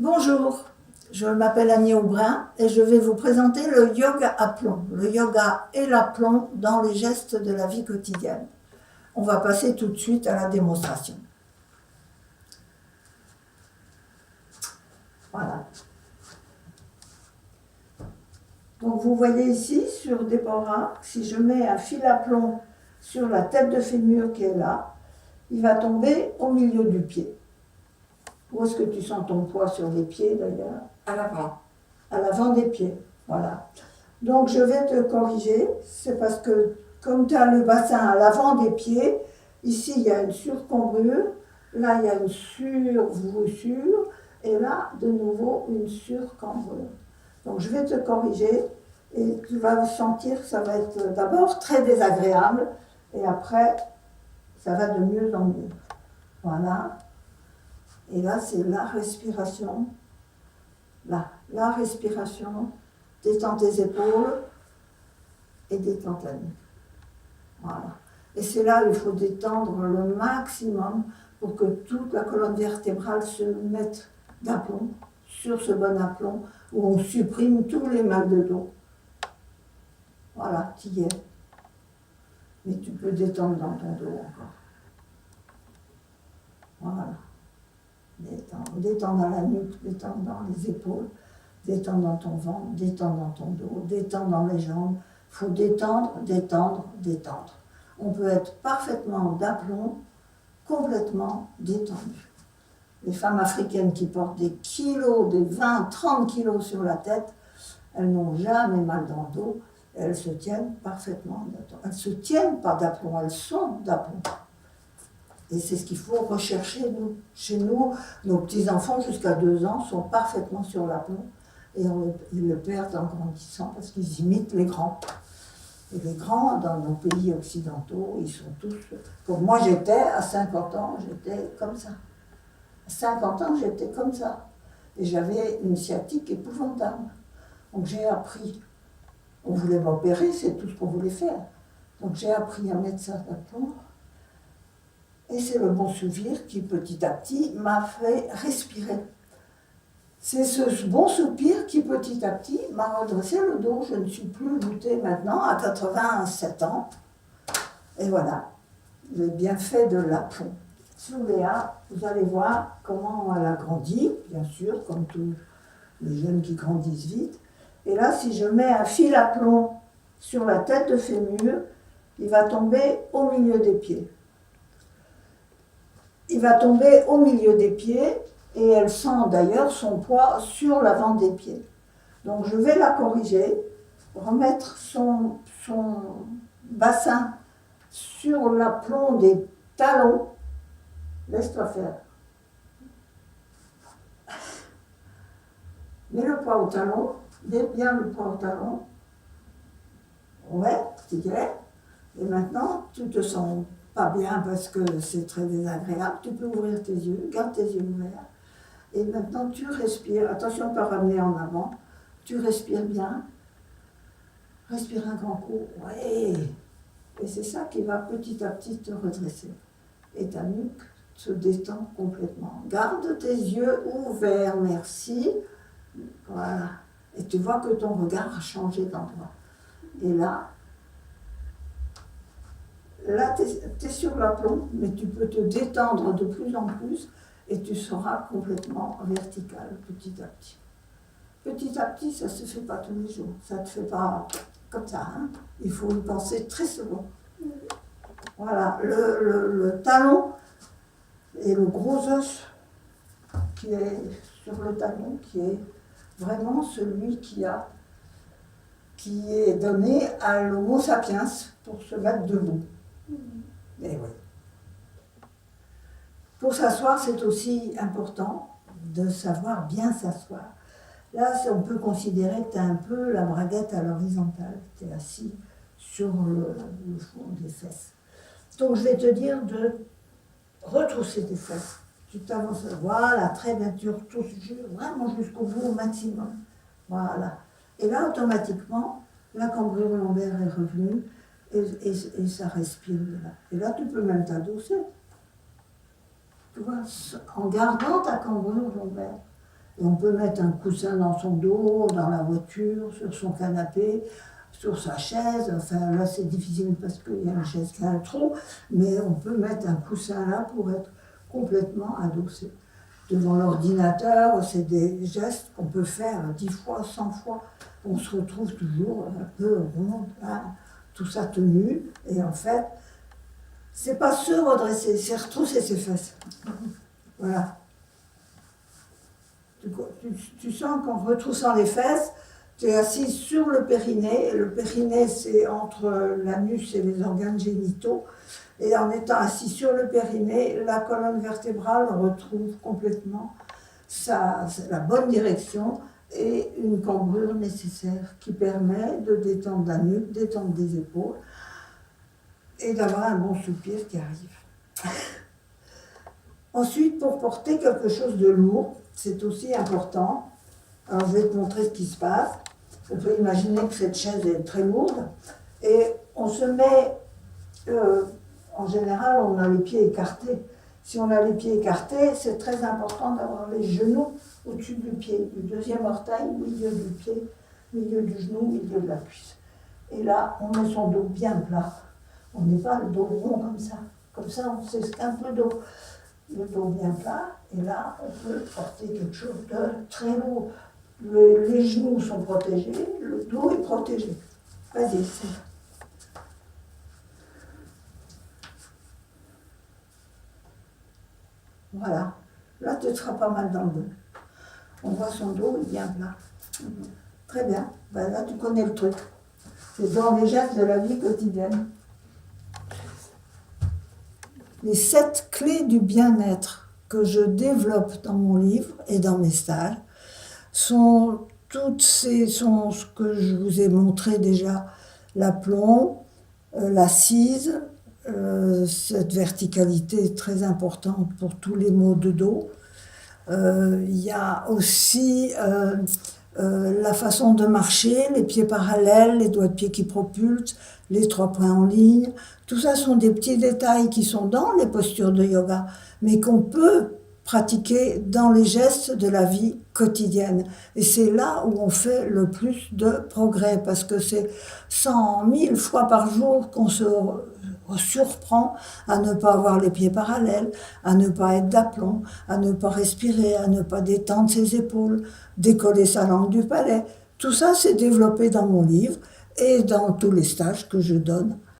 Bonjour, je m'appelle Annie Aubrin et je vais vous présenter le yoga aplomb. Le yoga et l'aplomb dans les gestes de la vie quotidienne. On va passer tout de suite à la démonstration. Voilà. Donc vous voyez ici sur Déborah, si je mets un fil à plomb sur la tête de fémur qui est là, il va tomber au milieu du pied. Où est-ce que tu sens ton poids sur les pieds d'ailleurs? À l'avant. À l'avant des pieds, voilà. Donc je vais te corriger, c'est parce que comme tu as le bassin à l'avant des pieds, ici il y a une surcambrure, là il y a une survoussure, et là de nouveau une surcambrure. Donc je vais te corriger et tu vas sentir que ça va être d'abord très désagréable et après ça va de mieux en mieux. Voilà. Et là c'est la respiration. Là, la respiration. Détends tes épaules et détends ta nuque. Voilà. Et c'est là où il faut détendre le maximum pour que toute la colonne vertébrale se mette d'aplomb, sur ce bon aplomb, où on supprime tous les mal de dos. Voilà, tu y es. Mais tu peux détendre dans ton dos encore. Voilà. Détends dans la nuque, détends dans les épaules. Détends dans ton ventre, détends dans ton dos, détends dans les jambes. Il faut détendre, détendre, détendre. On peut être parfaitement d'aplomb, complètement détendu. Les femmes africaines qui portent des kilos, des 20, 30 kilos sur la tête, elles n'ont jamais mal dans le dos, elles se tiennent parfaitement d'aplomb. Elles ne se tiennent pas d'aplomb, elles sont d'aplomb. Et c'est ce qu'il faut rechercher, nous. Chez nous, nos petits-enfants jusqu'à 2 ans sont parfaitement sur l'aplomb. Et ils le perdent en grandissant parce qu'ils imitent les grands. Et les grands, dans nos pays occidentaux, ils sont tous... Comme moi j'étais, à 50 ans, j'étais comme ça. À 50 ans, j'étais comme ça. Et j'avais une sciatique épouvantable. Donc j'ai appris. On voulait m'opérer, c'est tout ce qu'on voulait faire. Donc j'ai appris à mettre ça d'aplomb. Et c'est le bon soupir qui, petit à petit, m'a fait respirer. C'est ce bon soupir qui, petit à petit, m'a redressé le dos. Je ne suis plus voûtée maintenant à 87 ans. Et voilà, les bienfaits de l'aplomb. Sous Léa, vous allez voir comment elle a grandi, bien sûr, comme tous les jeunes qui grandissent vite. Et là, si je mets un fil à plomb sur la tête de fémur, il va tomber au milieu des pieds. Il va tomber au milieu des pieds. Et elle sent d'ailleurs son poids sur l'avant des pieds. Donc je vais la corriger, remettre son bassin sur l'aplomb des talons. Laisse-toi faire. Mets le poids au talon, mets bien le poids au talon. Ouais, tu dirais. Et maintenant, tu te sens pas bien parce que c'est très désagréable. Tu peux ouvrir tes yeux, garde tes yeux ouverts. Et maintenant, tu respires. Attention, pas ramener en avant. Tu respires bien. Respire un grand coup. Ouais. Et c'est ça qui va petit à petit te redresser. Et ta nuque se détend complètement. Garde tes yeux ouverts. Merci. Voilà. Et tu vois que ton regard a changé d'endroit. Et là tu es sur l'aplomb, mais tu peux te détendre de plus en plus. Et tu seras complètement vertical petit à petit. Petit à petit, ça ne se fait pas tous les jours. Ça ne te fait pas comme ça. Hein. Il faut y penser très souvent. Voilà, le talon et le gros os qui est sur le talon, qui est vraiment celui qui est donné à l'Homo sapiens pour se mettre debout. Et oui. Pour s'asseoir, c'est aussi important de savoir bien s'asseoir. Là, on peut considérer que tu as un peu la braguette à l'horizontale. Tu es assis sur le fond des fesses. Donc, je vais te dire de retrousser tes fesses. Tu t'avances, voilà, très bien, tu retrousses vraiment jusqu'au bout au maximum. Voilà. Et là, automatiquement, la cambrure lombaire est revenue et ça respire de là. Et là, tu peux même t'adosser. Tu vois, en gardant ta cambrure lombaire. Et on peut mettre un coussin dans son dos, dans la voiture, sur son canapé, sur sa chaise. Enfin, là, c'est difficile parce qu'il y a une chaise qui a un trou, mais on peut mettre un coussin là pour être complètement adossé. Devant l'ordinateur, c'est des gestes qu'on peut faire 10 fois, 100 fois. On se retrouve toujours un peu rond, hein, tout ça tenu. Et en fait, c'est pas se redresser, c'est retrousser ses fesses. Voilà. Tu sens qu'en retroussant les fesses, tu es assis sur le périnée. Le périnée, c'est entre l'anus et les organes génitaux. Et en étant assis sur le périnée, la colonne vertébrale retrouve complètement la bonne direction et une cambrure nécessaire qui permet de détendre la nuque, détendre des épaules et d'avoir un bon soupir qui arrive. Ensuite, pour porter quelque chose de lourd, c'est aussi important. Alors, je vais te montrer ce qui se passe. On peut imaginer que cette chaise est très lourde et on se met... en général, on a les pieds écartés. Si on a les pieds écartés, c'est très important d'avoir les genoux au-dessus du pied, du deuxième orteil, milieu du pied, milieu du genou, milieu de la cuisse. Et là, on met son dos bien plat. On n'est pas le dos rond comme ça. Comme ça, on s'esquinte le dos bien plat. Et là, on peut porter quelque chose de très lourd. Les genoux sont protégés, le dos est protégé. Vas-y, c'est... Voilà. Là, tu seras pas mal dans le dos. On voit son dos, il est bien plat. Très bien. Ben là, tu connais le truc. C'est dans les gestes de la vie quotidienne. Les 7 clés du bien-être que je développe dans mon livre et dans mes stages sont ce que je vous ai montré déjà. L'aplomb, l'assise, cette verticalité est très importante pour tous les maux de dos. Il y a aussi la façon de marcher, les pieds parallèles, les doigts de pied qui propulsent, les 3 points en ligne. Tout ça sont des petits détails qui sont dans les postures de yoga, mais qu'on peut pratiquer dans les gestes de la vie quotidienne. Et c'est là où on fait le plus de progrès, parce que c'est 100 000 fois par jour qu'on se surprend à ne pas avoir les pieds parallèles, à ne pas être d'aplomb, à ne pas respirer, à ne pas détendre ses épaules, décoller sa langue du palais. Tout ça, c'est développé dans mon livre et dans tous les stages que je donne